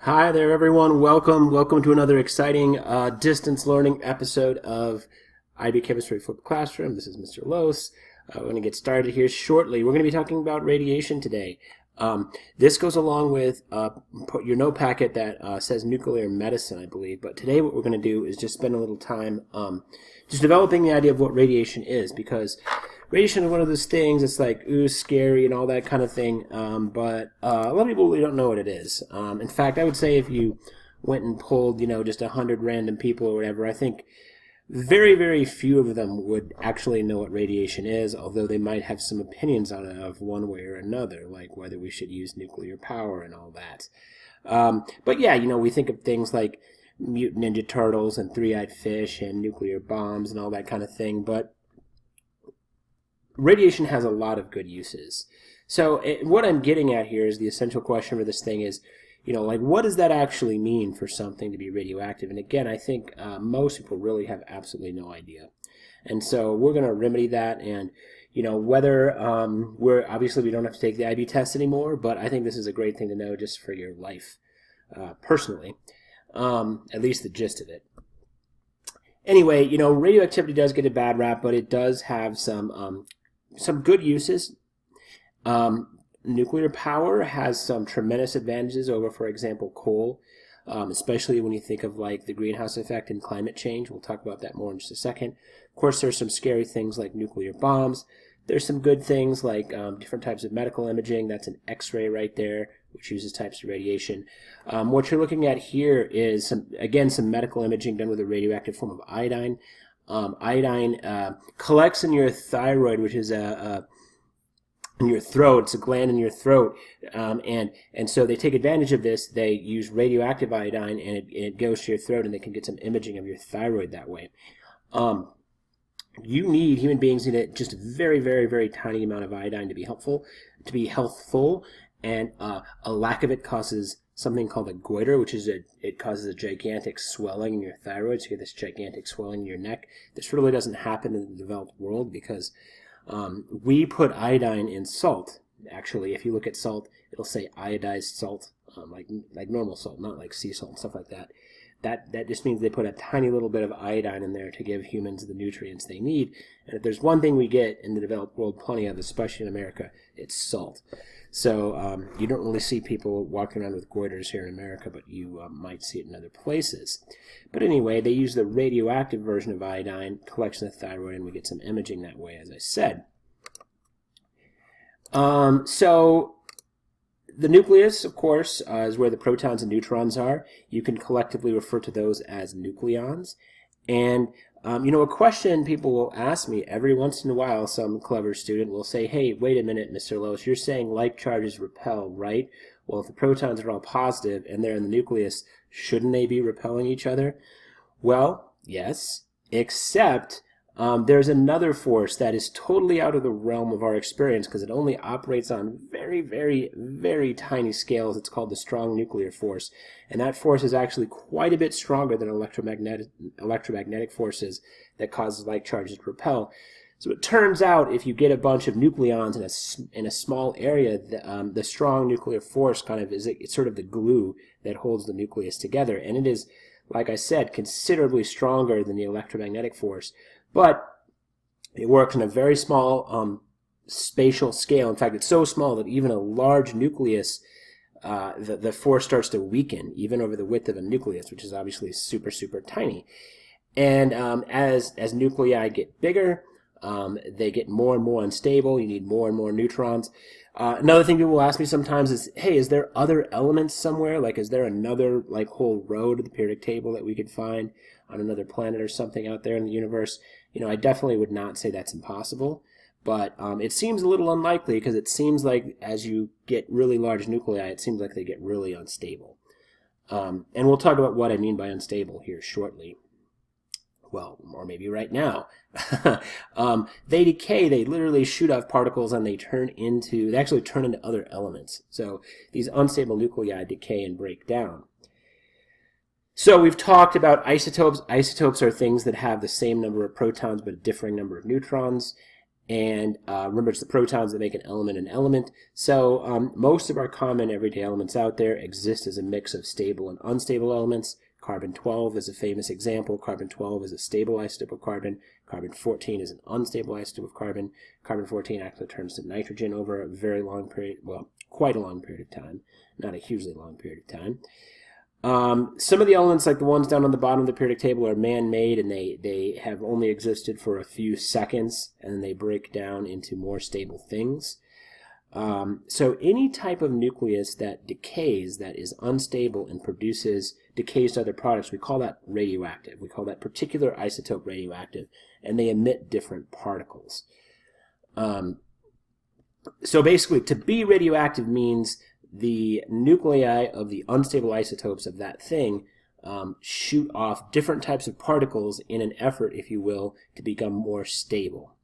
Hi there, everyone. Welcome to another exciting distance learning episode of IB Chemistry Flipped Classroom. This is Mr. Los. We're going to get started here shortly. We're going to be talking about radiation today. This goes along with your note packet that says nuclear medicine, I believe. But today what we're going to do is just spend a little time just developing the idea of what radiation is, because radiation is one of those things. It's like, ooh, scary and all that kind of thing, but a lot of people really don't know what it is. In fact, I would say if you went and polled, just 100 random people or whatever, I think very, very few of them would actually know what radiation is, although they might have some opinions on it of one way or another, like whether we should use nuclear power and all that. But yeah, we think of things like Mutant Ninja Turtles and Three-Eyed Fish and nuclear bombs and all that kind of thing, but radiation has a lot of good uses. So what I'm getting at here is the essential question for this thing is, what does that actually mean for something to be radioactive? And again, I think most people really have absolutely no idea. And so we're going to remedy that, and whether we don't have to take the IB test anymore, but I think this is a great thing to know just for your life, personally, at least the gist of it. Anyway, radioactivity does get a bad rap, but it does have some good uses. Nuclear power has some tremendous advantages over, for example, coal, especially when you think of like the greenhouse effect and climate change. We'll talk about that more in just a second. Of course, there's some scary things like nuclear bombs. There's some good things like different types of medical imaging. That's an X-ray right there, which uses types of radiation. What you're looking at here is, some medical imaging done with a radioactive form of iodine. Iodine collects in your thyroid, which is in your throat. It's a gland in your throat, and so they take advantage of this. They use radioactive iodine, and it goes to your throat, and they can get some imaging of your thyroid that way. Human beings need just a very, very, very tiny amount of iodine to be healthful, and a lack of it causes something called a goiter, which is it causes a gigantic swelling in your thyroid. So you get this gigantic swelling in your neck. This really doesn't happen in the developed world because we put iodine in salt. Actually, if you look at salt, it'll say iodized salt, like normal salt, not like sea salt and stuff like that. That just means they put a tiny little bit of iodine in there to give humans the nutrients they need. And if there's one thing we get in the developed world plenty of, especially in America, it's salt. So you don't really see people walking around with goiters here in America, but you might see it in other places. But anyway, they use the radioactive version of iodine, collection of the thyroid, and we get some imaging that way, as I said. So the nucleus, of course, is where the protons and neutrons are. You can collectively refer to those as nucleons. And, a question people will ask me every once in a while, some clever student will say, hey, wait a minute, Mr. Lois, you're saying like charges repel, right? Well, if the protons are all positive and they're in the nucleus, shouldn't they be repelling each other? Well, yes, except there's another force that is totally out of the realm of our experience because it only operates on very, very, very tiny scales. It's called the strong nuclear force. And that force is actually quite a bit stronger than electromagnetic forces that causes like charges to repel. So it turns out if you get a bunch of nucleons in a small area, the strong nuclear force it's sort of the glue that holds the nucleus together. And it is, like I said, considerably stronger than the electromagnetic force. But it works on a very small spatial scale. In fact, it's so small that even a large nucleus, the force starts to weaken, even over the width of a nucleus, which is obviously super, super tiny. And as nuclei get bigger, they get more and more unstable. You need more and more neutrons. Another thing people ask me sometimes is, hey, is there other elements somewhere? Like, is there another whole row to the periodic table that we could find on another planet or something out there in the universe? I definitely would not say that's impossible, but it seems a little unlikely because it seems like as you get really large nuclei, it seems like they get really unstable. And we'll talk about what I mean by unstable here shortly. Well, or maybe right now. They decay, they literally shoot off particles and they actually turn into other elements. So these unstable nuclei decay and break down. So we've talked about isotopes. Isotopes are things that have the same number of protons but a differing number of neutrons. And remember, it's the protons that make an element. So most of our common everyday elements out there exist as a mix of stable and unstable elements. Carbon-12 is a famous example. Carbon-12 is a stable isotope of carbon. Carbon-14 is an unstable isotope of carbon. Carbon-14 actually turns to nitrogen over a very long period, well, quite a long period of time, not a hugely long period of time. Some of the elements, like the ones down on the bottom of the periodic table, are man-made, and they have only existed for a few seconds, and then they break down into more stable things. So any type of nucleus that decays, that is unstable and decays to other products, we call that radioactive. We call that particular isotope radioactive, and they emit different particles. So basically, to be radioactive means the nuclei of the unstable isotopes of that thing shoot off different types of particles in an effort, if you will, to become more stable.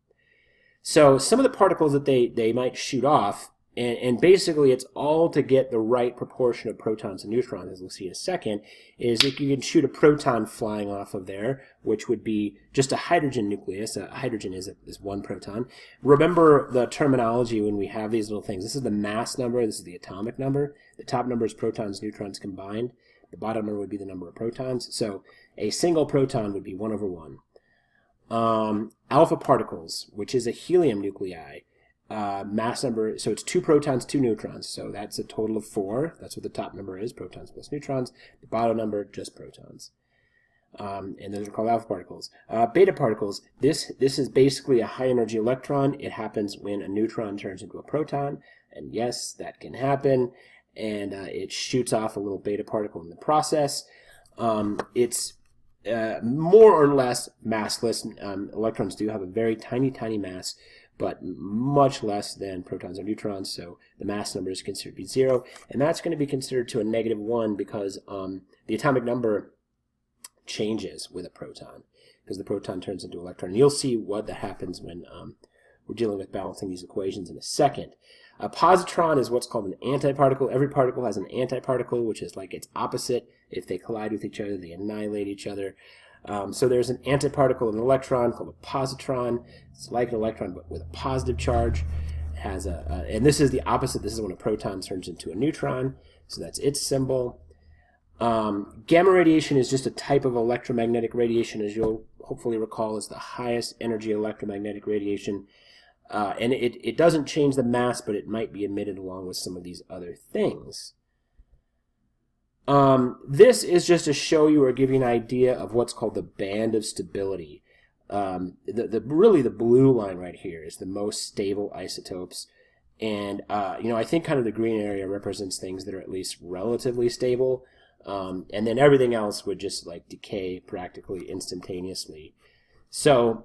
So some of the particles that they might shoot off, and basically it's all to get the right proportion of protons and neutrons, as we'll see in a second, is if you can shoot a proton flying off of there, which would be just a hydrogen nucleus. Hydrogen is one proton. Remember the terminology when we have these little things. This is the mass number, this is the atomic number. The top number is protons, neutrons combined. The bottom number would be the number of protons. So a single proton would be 1 over 1. Alpha particles, which is a helium nuclei, mass number, so it's 2 protons, 2 neutrons, so that's a total of 4. That's what the top number is, protons plus neutrons. The bottom number, just protons. And those are called alpha particles. Beta particles, this is basically a high energy electron. It happens when a neutron turns into a proton, and yes, that can happen, and it shoots off a little beta particle in the process. It's more or less massless. Electrons do have a very tiny mass, but much less than protons or neutrons, so the mass number is considered to be 0, and that's going to be considered to a -1 because the atomic number changes with a proton, because the proton turns into an electron. And you'll see what that happens when we're dealing with balancing these equations in a second. A positron is what's called an antiparticle. Every particle has an antiparticle, which is like its opposite. If they collide with each other, they annihilate each other. So there's an antiparticle, an electron, called a positron. It's like an electron, but with a positive charge. It has and this is the opposite. This is when a proton turns into a neutron. So that's its symbol. Gamma radiation is just a type of electromagnetic radiation, as you'll hopefully recall, is the highest energy electromagnetic radiation. And it doesn't change the mass, but it might be emitted along with some of these other things. This is just to show you or give you an idea of what's called the band of stability. Really the blue line right here is the most stable isotopes. And I think kind of the green area represents things that are at least relatively stable. And then everything else would just like decay practically instantaneously. So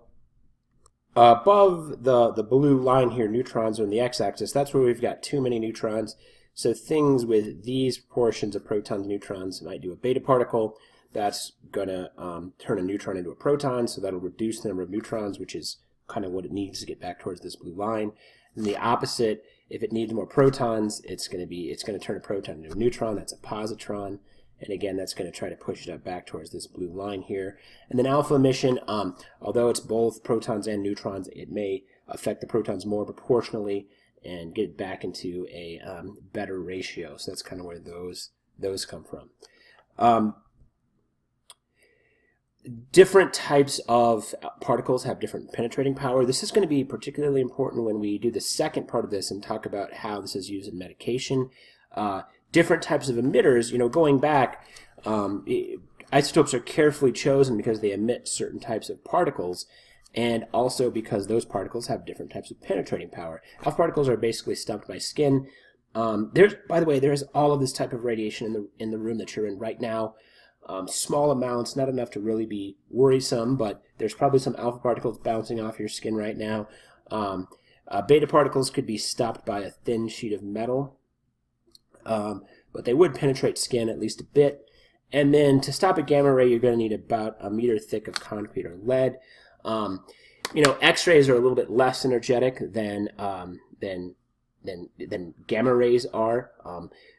above the blue line here, neutrons are on the x-axis. That's where we've got too many neutrons. So things with these proportions of protons and neutrons might do a beta particle. That's going to turn a neutron into a proton, so that'll reduce the number of neutrons, which is kind of what it needs to get back towards this blue line. And the opposite, if it needs more protons, it's going to turn a proton into a neutron. That's a positron. And again, that's going to try to push it up back towards this blue line here. And then alpha emission, although it's both protons and neutrons, it may affect the protons more proportionally and get it back into a better ratio. So that's kind of where those come from. Different types of particles have different penetrating power. This is going to be particularly important when we do the second part of this and talk about how this is used in medication. Different types of emitters, going back, isotopes are carefully chosen because they emit certain types of particles, and also because those particles have different types of penetrating power. Alpha particles are basically stumped by skin. By the way, there's all of this type of radiation in the room that you're in right now. Small amounts, not enough to really be worrisome, but there's probably some alpha particles bouncing off your skin right now. Beta particles could be stopped by a thin sheet of metal. But they would penetrate skin at least a bit. And then to stop a gamma ray, you're going to need about a meter thick of concrete or lead. X-rays are a little bit less energetic than gamma rays are.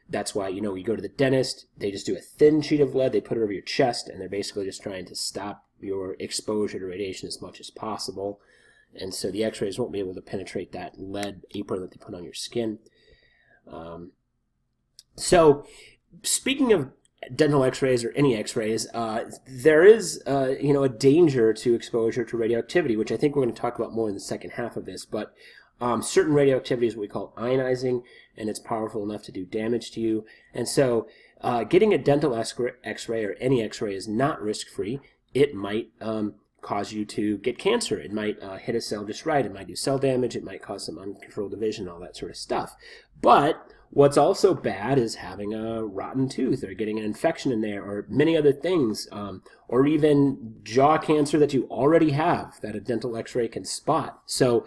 That's why, you go to the dentist, they just do a thin sheet of lead, they put it over your chest, and they're basically just trying to stop your exposure to radiation as much as possible. and so the x-rays won't be able to penetrate that lead apron that they put on your skin. So speaking of dental x-rays or any x-rays, there is a danger to exposure to radioactivity, which I think we're going to talk about more in the second half of this. But certain radioactivity is what we call ionizing, and it's powerful enough to do damage to you. And so getting a dental x-ray or any x-ray is not risk-free. It might cause you to get cancer. It might hit a cell just right. It might do cell damage. It might cause some uncontrolled division, all that sort of stuff. But what's also bad is having a rotten tooth or getting an infection in there or many other things, or even jaw cancer that you already have that a dental x-ray can spot. So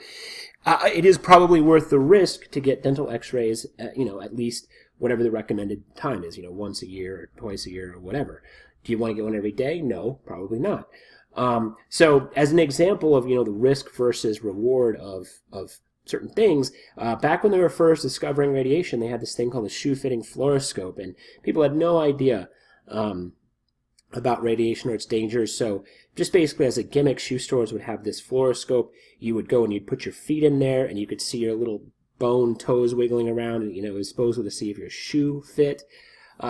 it is probably worth the risk to get dental x-rays, at least whatever the recommended time is, once a year or twice a year or whatever. Do you want to get one every day? No, probably not. So as an example of, the risk versus reward of certain things, back when they were first discovering radiation, they had this thing called a shoe-fitting fluoroscope, and people had no idea about radiation or its dangers. So just basically as a gimmick, shoe stores would have this fluoroscope. You would go and you'd put your feet in there, and you could see your little bone toes wiggling around, and it was supposed to see if your shoe fit.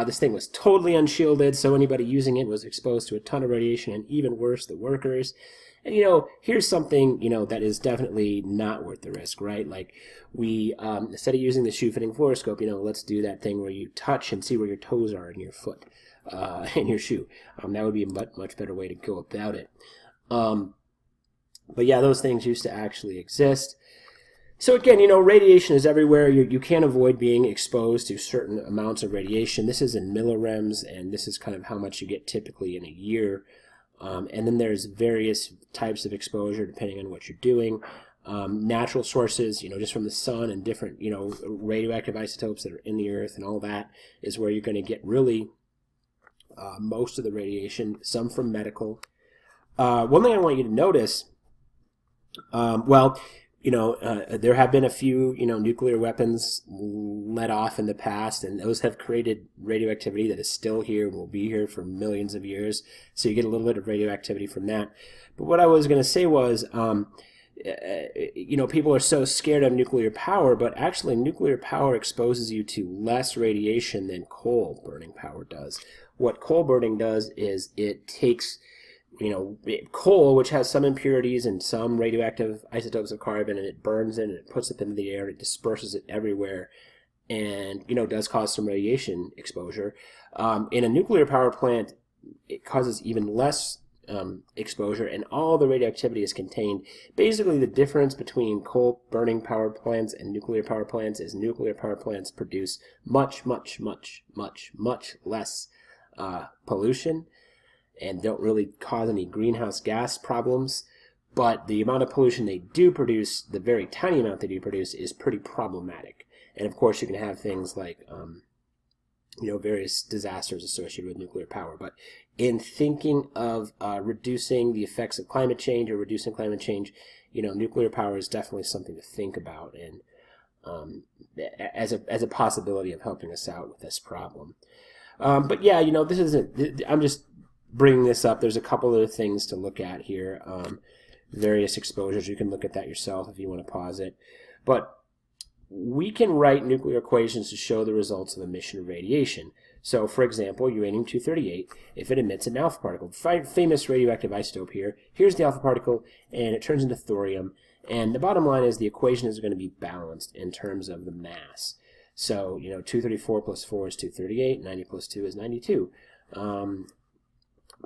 This thing was totally unshielded, so anybody using it was exposed to a ton of radiation, and even worse, the workers. And, here's something, that is definitely not worth the risk, right? Like, we, instead of using the shoe-fitting fluoroscope, let's do that thing where you touch and see where your toes are in your foot, in your shoe. That would be a much better way to go about it. But yeah, those things used to actually exist. So again, radiation is everywhere. You can't avoid being exposed to certain amounts of radiation. This is in millirems, and this is kind of how much you get typically in a year. And then there's various types of exposure depending on what you're doing. Natural sources, just from the sun and different, radioactive isotopes that are in the earth and all that is where you're going to get really most of the radiation, some from medical. One thing I want you to notice, there have been a few, nuclear weapons let off in the past, and those have created radioactivity that is still here and will be here for millions of years. So you get a little bit of radioactivity from that. But what I was going to say was, people are so scared of nuclear power, but actually nuclear power exposes you to less radiation than coal burning power does. What coal burning does is it takes coal, which has some impurities and some radioactive isotopes of carbon, and it burns it and it puts it into the air and it disperses it everywhere, and does cause some radiation exposure. In a nuclear power plant, it causes even less exposure, and all the radioactivity is contained. Basically, the difference between coal burning power plants and nuclear power plants is nuclear power plants produce much less pollution and don't really cause any greenhouse gas problems, but the amount of pollution they do produce, the very tiny amount they do produce, is pretty problematic. And of course you can have things like various disasters associated with nuclear power. But in thinking of reducing the effects of climate change or reducing climate change, nuclear power is definitely something to think about, and as a possibility of helping us out with this problem. But yeah, this isn't, I'm just bringing this up. There's a couple other things to look at here. Various exposures. You can look at that yourself if you want to pause it. But we can write nuclear equations to show the results of emission of radiation. So, for example, uranium-238, if it emits an alpha particle, famous radioactive isotope here, here's the alpha particle, and it turns into thorium. And the bottom line is the equation is going to be balanced in terms of the mass. So, 234 plus 4 is 238, 90 plus 2 is 92.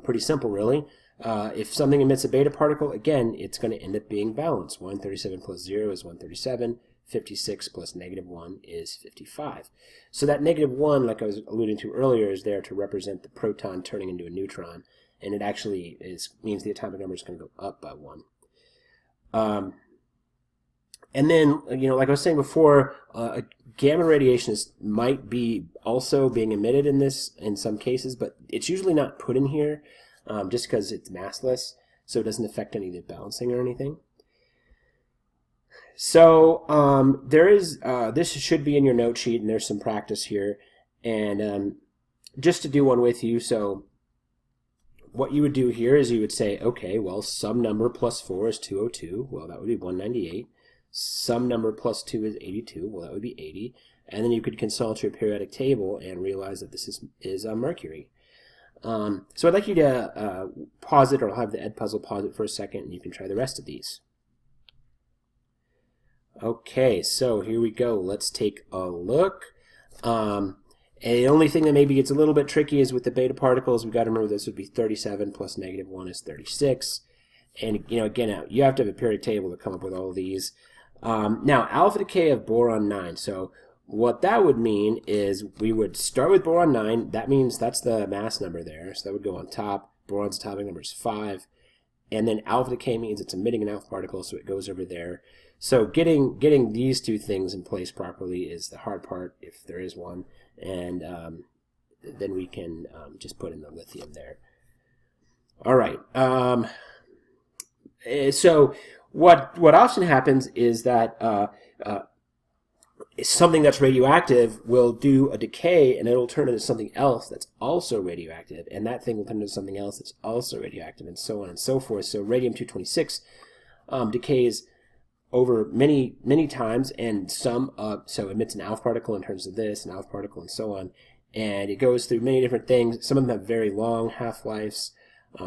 Pretty simple, really. If something emits a beta particle, again, it's going to end up being balanced. 137 plus 0 is 137. 56 plus negative 1 is 55. So that negative 1, like I was alluding to earlier, is there to represent the proton turning into a neutron, and it actually means the atomic number is going to go up by 1. And then, like I was saying before, gamma radiation might be also being emitted in some cases, but it's usually not put in here just because it's massless, so it doesn't affect any of the balancing or anything. So there is, this should be in your note sheet, and there's some practice here. And just to do one with you, so what you would do here is you would say, okay, well, some number plus 4 is 202. Well, that would be 198. Some number plus 2 is 82. Well, that would be 80. And then you could consult your periodic table and realize that this is Mercury. So I'd like you to pause it, or I'll have the Edpuzzle pause it for a second, and you can try the rest of these. Okay, so here we go. Let's take a look. And the only thing that maybe gets a little bit tricky is with the beta particles. We've got to remember this would be 37 plus negative 1 is 36. And, again, you have to have a periodic table to come up with all of these. Now, alpha decay of boron 9. So what that would mean is we would start with boron 9. That means that's the mass number there. So that would go on top. Boron's atomic number is 5. And then alpha decay means it's emitting an alpha particle, so it goes over there. So getting these two things in place properly is the hard part, if there is one. And then we can just put in the lithium there. All right. So what often happens is that something that's radioactive will do a decay, and it'll turn into something else that's also radioactive, and that thing will turn into something else that's also radioactive, and so on and so forth. So radium-226 decays over many times, and so emits an alpha particle and turns to this, an alpha particle, and so on. And it goes through many different things. Some of them have very long half-lives.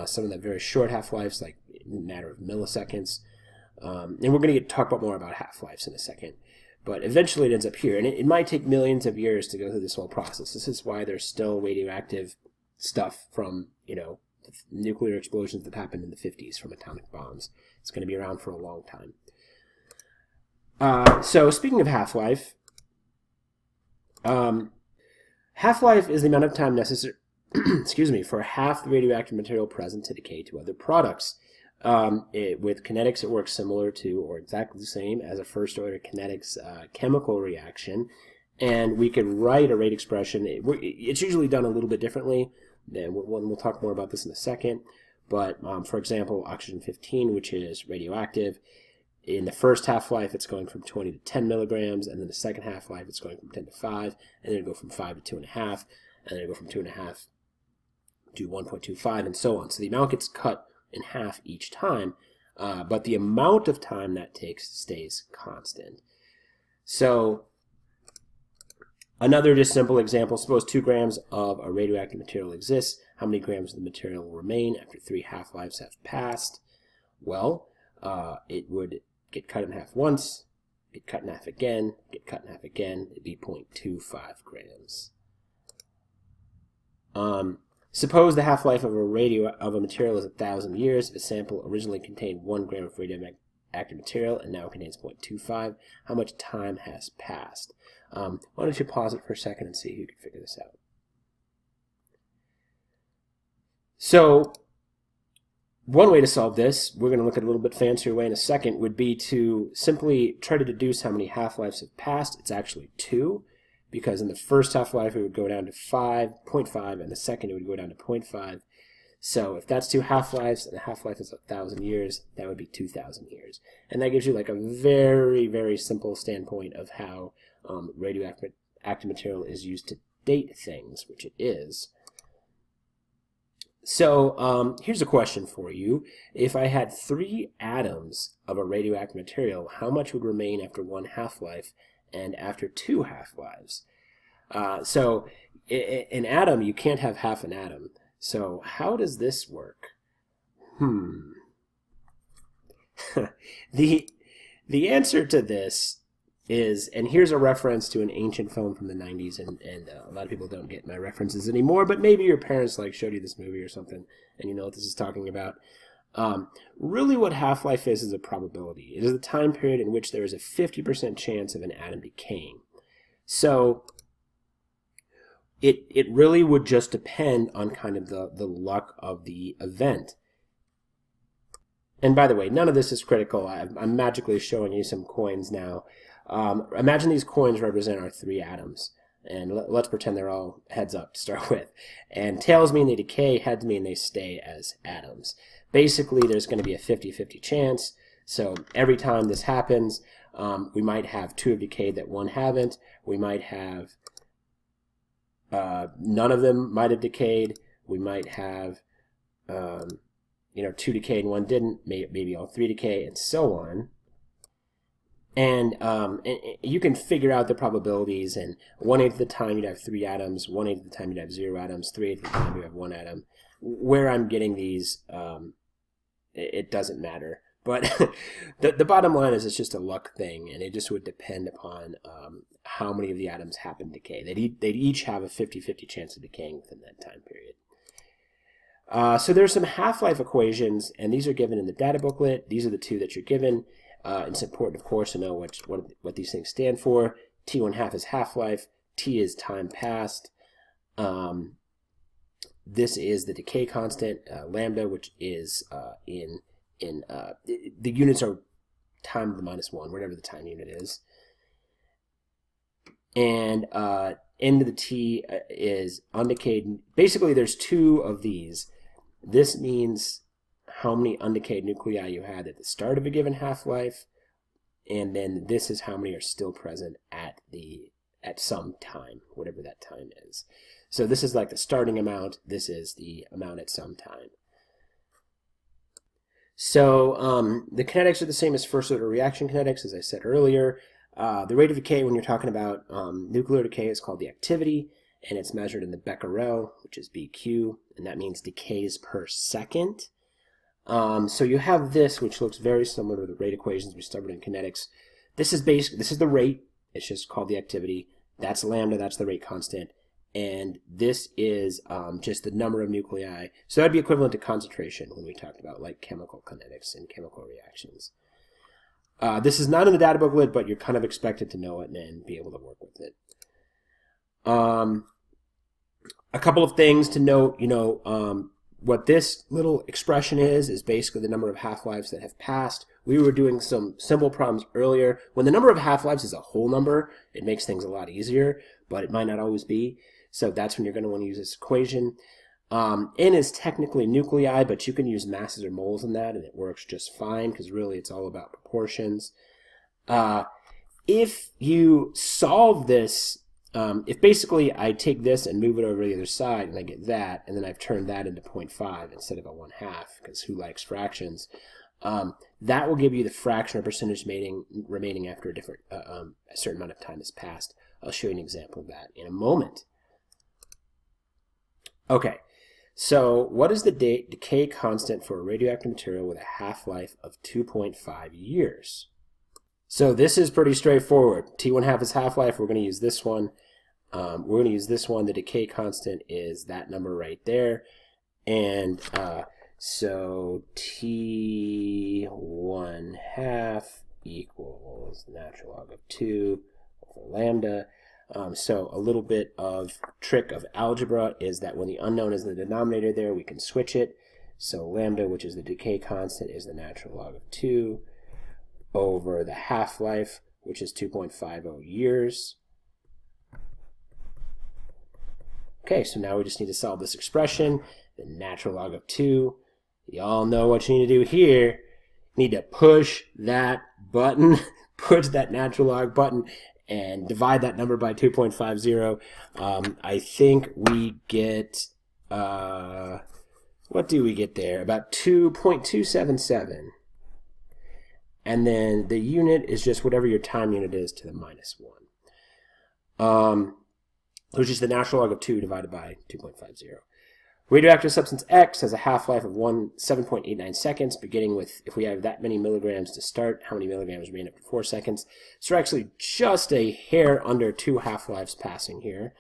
Some of them have very short half-lives, like in a matter of milliseconds. And we're going to talk about more about half-lives in a second. But eventually it ends up here. And it might take millions of years to go through this whole process. This is why there's still radioactive stuff from, nuclear explosions that happened in the 50s from atomic bombs. It's going to be around for a long time. So speaking of half-life, half-life is the amount of time necessary for half the radioactive material present to decay to other products. With kinetics, it works similar to, or exactly the same as, a first-order kinetics chemical reaction. And we can write a rate expression. It's usually done a little bit differently. Then we'll talk more about this in a second. But, for example, oxygen-15, which is radioactive, in the first half-life, it's going from 20 to 10 milligrams, and then the second half-life, it's going from 10 to 5, and then it go from 5 to 2.5, and then it go from 2.5 to 1.25, and so on. So the amount gets cut in half each time, but the amount of time that takes stays constant. So another just simple example, suppose 2 grams of a radioactive material exists. How many grams of the material will remain after 3 half-lives have passed? Well, it would get cut in half once, get cut in half again, get cut in half again. It'd be 0.25 grams. Suppose the half-life of a material is 1,000 years. If a sample originally contained 1 gram of radioactive material and now contains 0.25, how much time has passed? Why don't you pause it for a second and see if you can figure this out. So one way to solve this, we're going to look at a little bit fancier way in a second, would be to simply try to deduce how many half-lives have passed. It's actually 2. Because in the first half-life, it would go down to 0.5, and the second, it would go down to 0.5. So if that's 2 half-lives, and the half-life is 1,000 years, that would be 2,000 years. And that gives you like a very, very simple standpoint of how radioactive material is used to date things, which it is. So here's a question for you. If I had 3 atoms of a radioactive material, how much would remain after 1 half-life and after 2 half-lives? So an atom, you can't have half an atom. So how does this work? The answer to this is, and here's a reference to an ancient film from the 90s, and a lot of people don't get my references anymore, but maybe your parents showed you this movie or something, and you know what this is talking about. Really what half-life is a probability. It is the time period in which there is a 50% chance of an atom decaying. So it really would just depend on kind of the luck of the event. And by the way, none of this is critical. I'm magically showing you some coins now. Imagine these coins represent our 3 atoms. And let's pretend they're all heads up to start with. And tails mean they decay, heads mean they stay as atoms. Basically, there's going to be a 50-50 chance. So every time this happens, we might have 2 have decayed that 1 haven't. We might have none of them might have decayed. We might have you know, 2 decayed and 1 didn't, maybe all 3 decay, and so on. And you can figure out the probabilities, and 1/8 of the time you'd have 3 atoms, 1/8 of the time you'd have 0 atoms, 3/8 of the time you have 1 atom. Where I'm getting these, it doesn't matter. But the bottom line is it's just a luck thing, and it just would depend upon how many of the atoms happen to decay. They'd each have a 50-50 chance of decaying within that time period. So there's some half-life equations, and these are given in the data booklet. These are the two that you're given. It's important, of course, to know what these things stand for. T1/2 is half-life. T is time passed. This is the decay constant, lambda, which is the units are time to the -1, whatever the time unit is. And n to the t is undecayed. Basically, there's 2 of these. This means how many undecayed nuclei you had at the start of a given half-life, and then this is how many are still present at some time, whatever that time is. So this is like the starting amount. This is the amount at some time. So the kinetics are the same as first-order reaction kinetics, as I said earlier. The rate of decay when you're talking about nuclear decay is called the activity, and it's measured in the becquerel, which is BQ, and that means decays per second. So you have this, which looks very similar to the rate equations we studied in kinetics. This is the rate. It's just called the activity. That's lambda. That's the rate constant. And this is just the number of nuclei. So that would be equivalent to concentration when we talked about like chemical kinetics and chemical reactions. This is not in the data booklet, but you're kind of expected to know it and be able to work with it. A couple of things to note, what this little expression is basically the number of half-lives that have passed. We were doing some simple problems earlier. When the number of half-lives is a whole number, it makes things a lot easier, but it might not always be. So that's when you're going to want to use this equation. N is technically nuclei, but you can use masses or moles in that, and it works just fine, because really it's all about proportions. If you solve this, if basically I take this and move it over to the other side, and I get that, and then I've turned that into 0.5 instead of a 1/2, because who likes fractions? That will give you the fraction or percentage remaining after a certain amount of time has passed. I'll show you an example of that in a moment. Okay, so what is the decay constant for a radioactive material with a half-life of 2.5 years? So this is pretty straightforward. T1/2 is half-life. We're going to use this one. The decay constant is that number right there. And so T1/2 equals the natural log of 2 over lambda. So a little bit of trick of algebra is that when the unknown is in the denominator there, we can switch it. So lambda, which is the decay constant, is the natural log of 2 over the half-life, which is 2.50 years. Okay, so now we just need to solve this expression, the natural log of 2. You all know what you need to do here. You need to push that button, push that natural log button, and divide that number by 2.50. I think we get, what do we get there? About 2.277. And then the unit is just whatever your time unit is to the -1. Which is the natural log of 2 divided by 2.50. Radioactive substance X has a half-life of 7.89 seconds, beginning with, if we have that many milligrams to start, how many milligrams remain after 4 seconds. So we're actually just a hair under 2 half-lives passing here.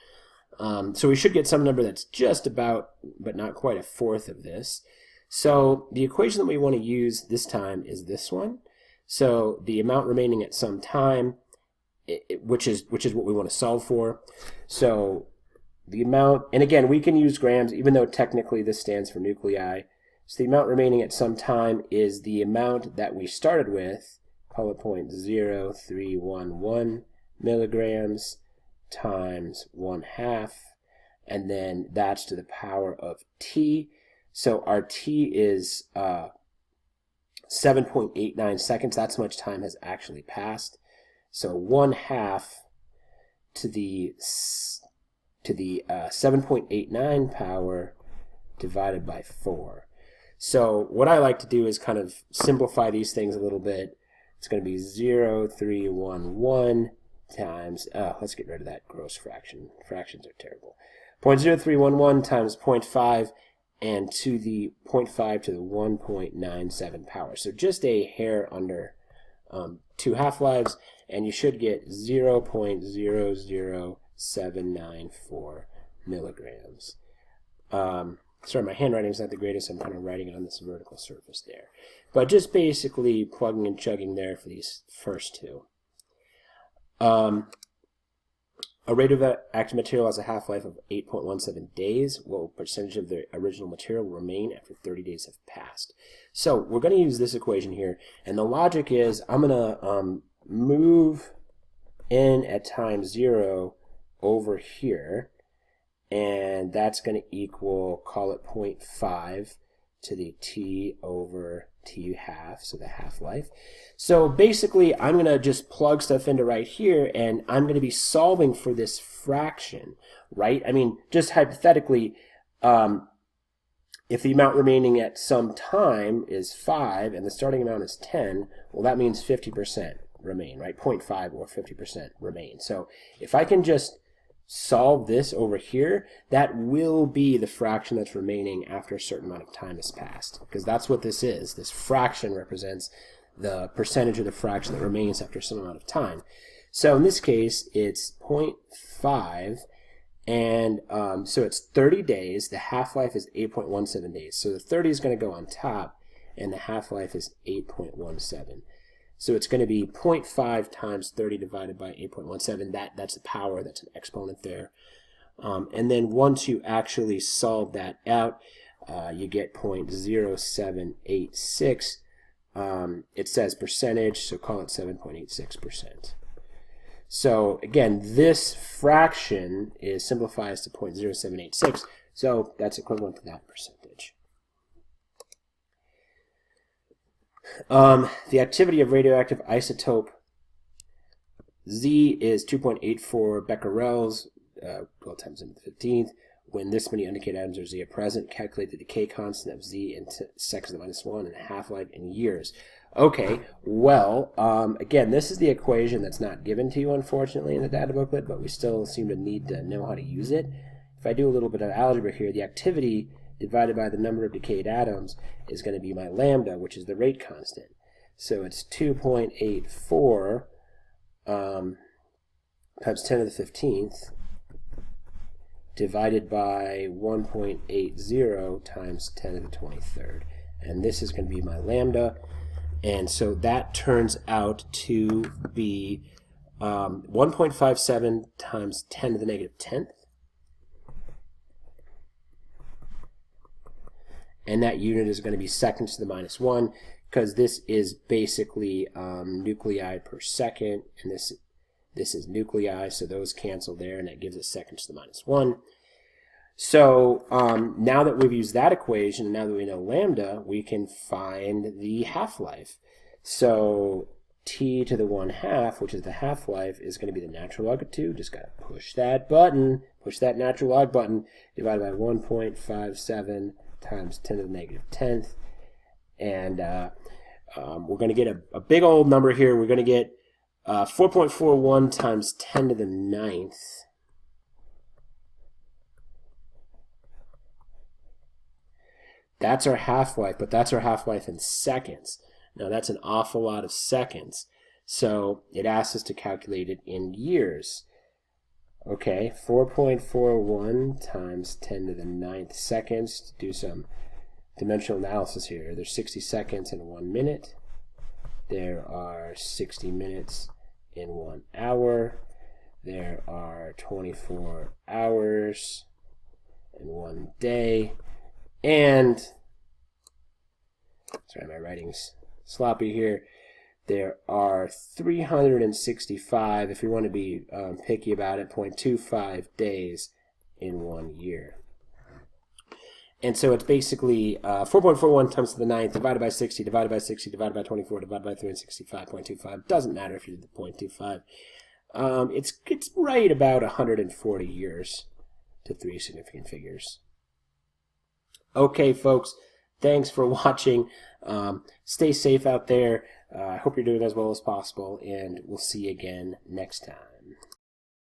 So we should get some number that's just about, but not quite, a fourth of this. So the equation that we want to use this time is this one. So the amount remaining at some time, which is what we want to solve for. So the amount, and again, we can use grams, even though technically this stands for nuclei. So the amount remaining at some time is the amount that we started with, call it 0.0311 milligrams times 1/2, and then that's to the power of t. So our t is 7.89 seconds. That's how much time has actually passed. So 1/2 to the 7.89 power divided by 4. So what I like to do is kind of simplify these things a little bit. It's going to be 0.0311 times, let's get rid of that gross fraction. Fractions are terrible. 0.0311 times 0.5 and to the 0.5 to the 1.97 power. So just a hair under 2 half-lives, and you should get 0.00794 milligrams. Sorry, my handwriting is not the greatest. I'm kind of writing it on this vertical surface there. But just basically plugging and chugging there for these first two. A radioactive material has a half-life of 8.17 days. What percentage of the original material will remain after 30 days have passed? So we're going to use this equation here, and the logic is I'm going to move n at time 0 over here, and that's going to equal, call it 0.5 to the t over t half, so the half-life. So basically, I'm going to just plug stuff into right here, and I'm going to be solving for this fraction, right? I mean, just hypothetically, if the amount remaining at some time is 5 and the starting amount is 10, well, that means 50% remain, right? 0.5 or 50% remain. So if I can just solve this over here, that will be the fraction that's remaining after a certain amount of time has passed, because that's what this is. This fraction represents the percentage of the fraction that remains after some amount of time. So in this case, it's 0.5, and so it's 30 days. The half-life is 8.17 days. So the 30 is going to go on top, and the half-life is 8.17. So it's going to be 0.5 times 30 divided by 8.17. That's the power, that's an exponent there. And then once you actually solve that out, you get 0.0786. It says percentage, so call it 7.86%. So again, this fraction is simplifies to 0.0786, so that's equivalent to that percentage. The activity of radioactive isotope Z is 2.84 becquerels, 12 times 10 to the 15th. When this many undecayd atoms are Z are present, calculate the decay constant of Z in seconds to the -1 and a half-life in years. Okay, well, again, this is the equation that's not given to you, unfortunately, in the data booklet, but we still seem to need to know how to use it. If I do a little bit of algebra here, the activity divided by the number of decayed atoms is going to be my lambda, which is the rate constant. So it's 2.84 times 10 to the 15th divided by 1.80 times 10 to the 23rd. And this is going to be my lambda. And so that turns out to be 1.57 times 10 to the negative 10th. And that unit is going to be seconds to the -1, because this is basically nuclei per second, and this is nuclei, so those cancel there, and that gives us seconds to the -1. So now that we've used that equation, now that we know lambda, we can find the half-life. So t to the 1/2, which is the half-life, is going to be the natural log of 2. Just got to push that button, push that natural log button, divided by 1.57 times 10 to the negative 10th. And we're going to get a big old number here. We're going to get 4.41 times 10 to the 9th. That's our half-life, but that's our half-life in seconds. Now that's an awful lot of seconds. So it asks us to calculate it in years. Okay, 4.41 times 10 to the 9th seconds. To do some dimensional analysis here. There's 60 seconds in 1 minute. There are 60 minutes in 1 hour. There are 24 hours in 1 day. And, sorry, my writing's sloppy here. There are 365, if you want to be picky about it, 0.25 days in 1 year. And so it's basically 4.41 times to the 9th divided by 60, divided by 60, divided by 24, divided by 365.25. Doesn't matter if you did the 0.25. It's right about 140 years to 3 significant figures. Okay, folks, thanks for watching. Stay safe out there. I hope you're doing as well as possible, and we'll see you again next time.